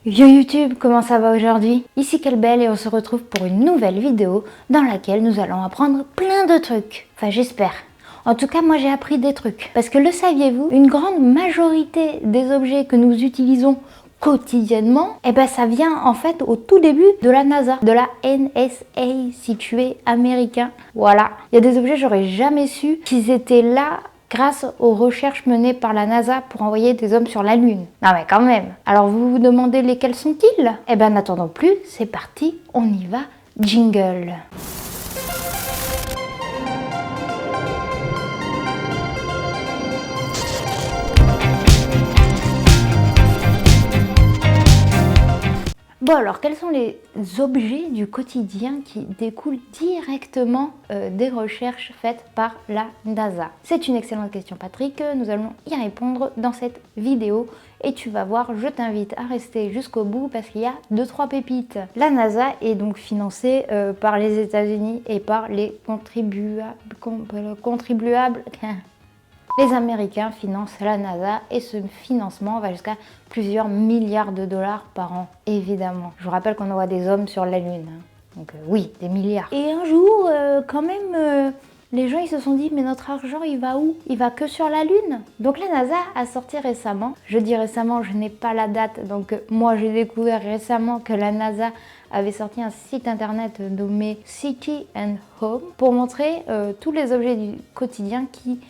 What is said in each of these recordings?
Yo YouTube, comment ça va aujourd'hui? Ici Kelbel et on se retrouve pour une nouvelle vidéo dans laquelle nous allons apprendre plein de trucs. Enfin j'espère. En tout cas moi j'ai appris des trucs. Parce que le saviez-vous, une grande majorité des objets que nous utilisons quotidiennement, ça vient en fait au tout début de la NASA, de la NSA si tu es américain. Voilà, il y a des objets j'aurais jamais su qu'ils étaient là grâce aux recherches menées par la NASA pour envoyer des hommes sur la Lune. Non mais quand même. Alors vous vous demandez lesquels sont-ils? N'attendons plus, c'est parti, on y va, jingle. Bon alors, quels sont les objets du quotidien qui découlent directement des recherches faites par la NASA? C'est une excellente question Patrick, nous allons y répondre dans cette vidéo et tu vas voir, je t'invite à rester jusqu'au bout parce qu'il y a 2-3 pépites. La NASA est donc financée par les États-Unis et par les contribuables. Les Américains financent la NASA et ce financement va jusqu'à plusieurs milliards de dollars par an, évidemment. Je vous rappelle qu'on envoie des hommes sur la Lune, hein. Donc oui, des milliards. Et un jour, quand même, les gens ils se sont dit, mais notre argent il va où? Il va que sur la Lune. Donc la NASA a sorti récemment, je dis récemment, je n'ai pas la date, donc moi j'ai découvert récemment que la NASA avait sorti un site internet nommé City and Home pour montrer tous les objets du quotidien qui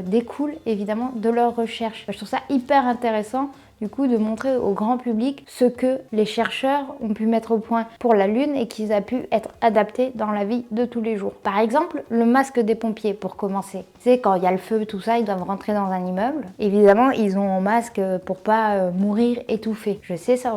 découlent évidemment de leurs recherches. Je trouve ça hyper intéressant du coup de montrer au grand public ce que les chercheurs ont pu mettre au point pour la Lune et qui a pu être adapté dans la vie de tous les jours. Par exemple, le masque des pompiers pour commencer. C'est quand il y a le feu, tout ça, ils doivent rentrer dans un immeuble. Évidemment, ils ont un masque pour pas mourir étouffés. Je sais, ça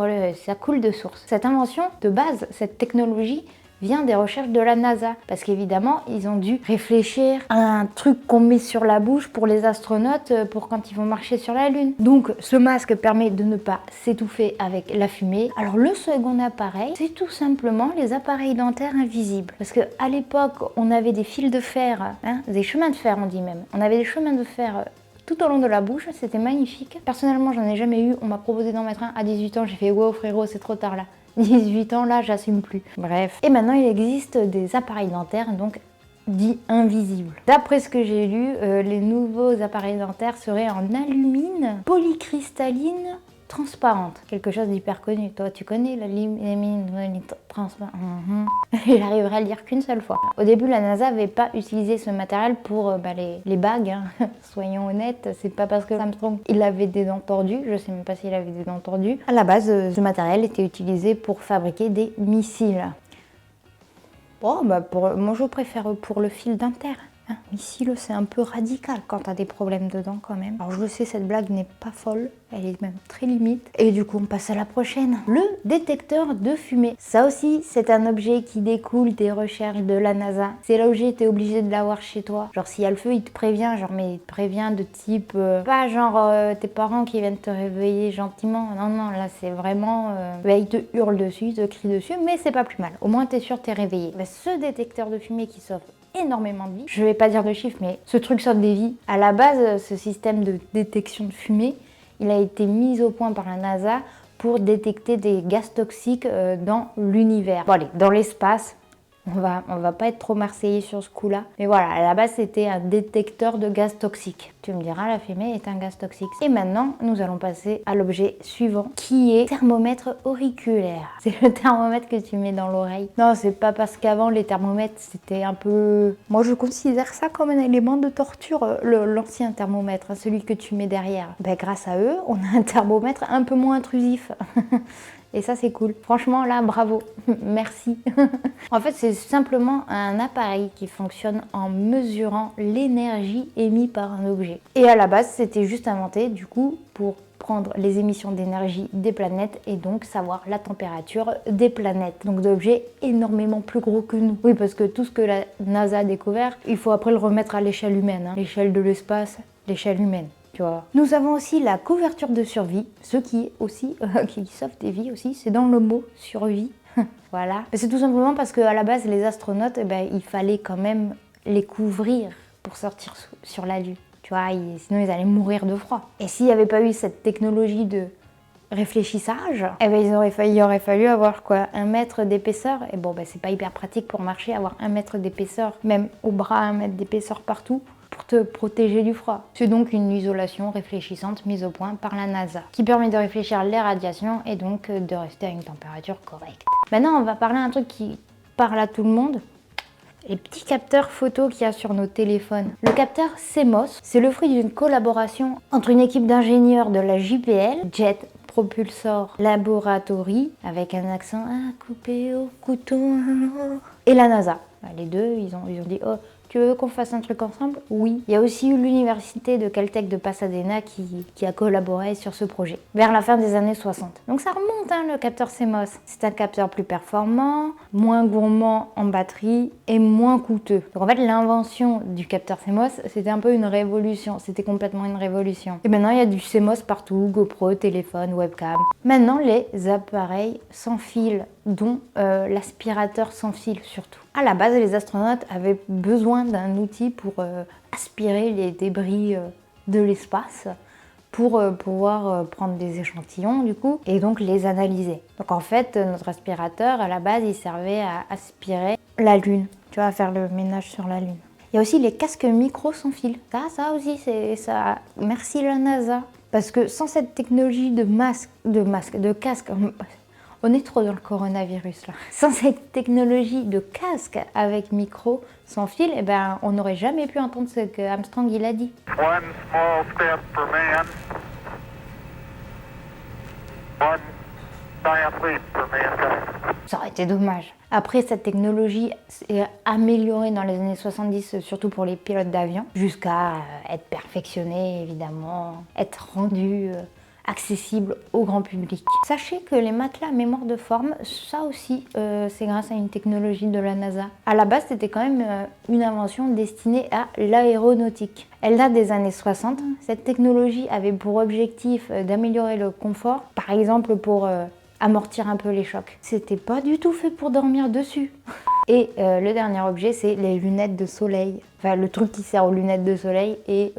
coule de source. Cette invention de base, cette technologie, vient des recherches de la NASA parce qu'évidemment ils ont dû réfléchir à un truc qu'on met sur la bouche pour les astronautes pour quand ils vont marcher sur la Lune. Donc ce masque permet de ne pas s'étouffer avec la fumée. Alors le second appareil, c'est tout simplement les appareils dentaires invisibles parce que à l'époque on avait des fils de fer, hein, des chemins de fer on dit même, on avait des chemins de fer tout au long de la bouche, c'était magnifique. Personnellement j'en ai jamais eu, on m'a proposé d'en mettre un à 18 ans, j'ai fait wow frérot c'est trop tard là. 18 ans là, j'assume plus. Bref. Et maintenant, il existe des appareils dentaires, donc dits invisibles. D'après ce que j'ai lu, les nouveaux appareils dentaires seraient en alumine polycristalline transparente. Quelque chose d'hyper connu. Toi, tu connais l'alumine transparente? J'arriverai à le dire qu'une seule fois. Au début, la NASA n'avait pas utilisé ce matériel pour les bagues. Hein. Soyons honnêtes, c'est pas parce que Armstrong il avait des dents tordues, je sais même pas s'il avait des dents tordues. À la base, ce matériel était utilisé pour fabriquer des missiles. Bon, moi je préfère pour le fil dentaire. Hein, missile, c'est un peu radical quand t'as des problèmes dedans quand même. Alors je le sais, cette blague n'est pas folle, elle est même très limite. Et du coup, on passe à la prochaine. Le détecteur de fumée. Ça aussi, c'est un objet qui découle des recherches de la NASA. C'est l'objet, t'es obligé de l'avoir chez toi. Genre s'il y a le feu, il te prévient, genre mais il te prévient de type... pas genre tes parents qui viennent te réveiller gentiment. Non, non, là c'est vraiment... ils te hurlent dessus, ils te crient dessus, mais c'est pas plus mal. Au moins t'es sûr, t'es réveillé. Ce détecteur de fumée qui sauve énormément de vies. Je vais pas dire de chiffres, mais ce truc sauve des vies. À la base, ce système de détection de fumée, il a été mis au point par la NASA pour détecter des gaz toxiques dans l'univers. Bon allez, dans l'espace, on va pas être trop marseillais sur ce coup-là. Mais voilà, à la base, c'était un détecteur de gaz toxiques. Tu me diras, la fumée est un gaz toxique. Et maintenant, nous allons passer à l'objet suivant, qui est thermomètre auriculaire. C'est le thermomètre que tu mets dans l'oreille. Non, c'est pas parce qu'avant, les thermomètres, c'était un peu... Moi, je considère ça comme un élément de torture, l'ancien thermomètre, hein, celui que tu mets derrière. Grâce à eux, on a un thermomètre un peu moins intrusif. Et ça, c'est cool. Franchement, là, bravo. Merci. En fait, c'est simplement un appareil qui fonctionne en mesurant l'énergie émise par un objet. Et à la base, c'était juste inventé, du coup, pour prendre les émissions d'énergie des planètes et donc savoir la température des planètes. Donc d'objets énormément plus gros que nous. Oui, parce que tout ce que la NASA a découvert, il faut après le remettre à l'échelle humaine. Hein. L'échelle de l'espace, l'échelle humaine. Tu vois. Nous avons aussi la couverture de survie, ce qui est aussi, qui sauve des vies aussi, c'est dans le mot survie. Voilà. C'est tout simplement parce qu'à la base, les astronautes, il fallait quand même les couvrir pour sortir sur la Lune. Tu vois, sinon ils allaient mourir de froid. Et s'il n'y avait pas eu cette technologie de réfléchissage, eh ben, il aurait fallu avoir quoi, 1 mètre d'épaisseur. Et bon, ben, c'est pas hyper pratique pour marcher, avoir 1 mètre d'épaisseur, même au bras 1 mètre d'épaisseur partout, pour te protéger du froid. C'est donc une isolation réfléchissante mise au point par la NASA, qui permet de réfléchir les radiations et donc de rester à une température correcte. Maintenant, on va parler d'un truc qui parle à tout le monde. Les petits capteurs photo qu'il y a sur nos téléphones. Le capteur CMOS, c'est le fruit d'une collaboration entre une équipe d'ingénieurs de la JPL, Jet Propulsor Laboratory, avec un accent à couper au couteau, et la NASA. Les deux, ils ont dit « Oh, tu veux qu'on fasse un truc ensemble ?» Oui. Il y a aussi eu l'université de Caltech de Pasadena qui a collaboré sur ce projet, vers la fin des années 60. Donc ça remonte, hein, le capteur CMOS. C'est un capteur plus performant, moins gourmand en batterie et moins coûteux. Donc en fait, l'invention du capteur CMOS, c'était un peu une révolution. C'était complètement une révolution. Et maintenant, il y a du CMOS partout, GoPro, téléphone, webcam. Maintenant, les appareils sans fil, dont l'aspirateur sans fil surtout. À la base, les astronautes avaient besoin d'un outil pour aspirer les débris de l'espace, pour pouvoir prendre des échantillons du coup, et donc les analyser. Donc en fait, notre aspirateur, à la base, il servait à aspirer la Lune, tu vois, à faire le ménage sur la Lune. Il y a aussi les casques micro sans fil. Ça aussi, c'est ça. Merci la NASA. Parce que sans cette technologie de casque, on est trop dans le coronavirus là. Sans cette technologie de casque avec micro sans fil, eh ben, on n'aurait jamais pu entendre ce que Armstrong il a dit. One small step for man, one giant leap for mankind. Ça aurait été dommage. Après, cette technologie s'est améliorée dans les années 70, surtout pour les pilotes d'avion, jusqu'à être perfectionnée, évidemment, être rendue accessible au grand public. Sachez que les matelas à mémoire de forme, ça aussi, c'est grâce à une technologie de la NASA. À la base, c'était quand même une invention destinée à l'aéronautique. Elle date des années 60. Cette technologie avait pour objectif d'améliorer le confort, par exemple pour amortir un peu les chocs. C'était pas du tout fait pour dormir dessus. Et le dernier objet, c'est les lunettes de soleil. Enfin, le truc qui sert aux lunettes de soleil et,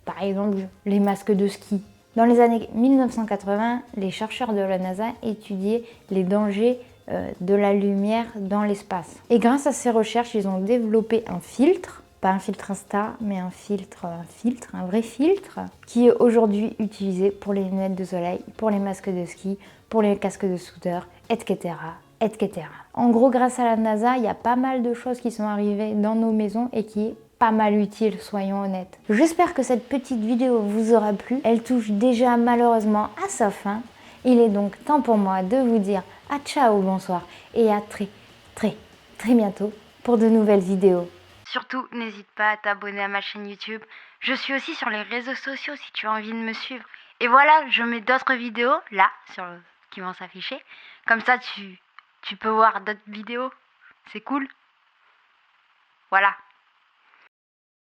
par exemple, les masques de ski. Dans les années 1980, les chercheurs de la NASA étudiaient les dangers de la lumière dans l'espace. Et grâce à ces recherches, ils ont développé un filtre, pas un filtre Insta, mais un vrai filtre, qui est aujourd'hui utilisé pour les lunettes de soleil, pour les masques de ski, pour les casques de scooter, etc., etc. En gros, grâce à la NASA, il y a pas mal de choses qui sont arrivées dans nos maisons et qui est pas mal utile, soyons honnêtes. J'espère que cette petite vidéo vous aura plu. Elle touche déjà malheureusement à sa fin. Il est donc temps pour moi de vous dire à ciao, bonsoir et à très bientôt pour de nouvelles vidéos. Surtout, n'hésite pas à t'abonner à ma chaîne YouTube. Je suis aussi sur les réseaux sociaux si tu as envie de me suivre. Et voilà, je mets d'autres vidéos là qui vont s'afficher. Comme ça, tu peux voir d'autres vidéos. C'est cool. Voilà.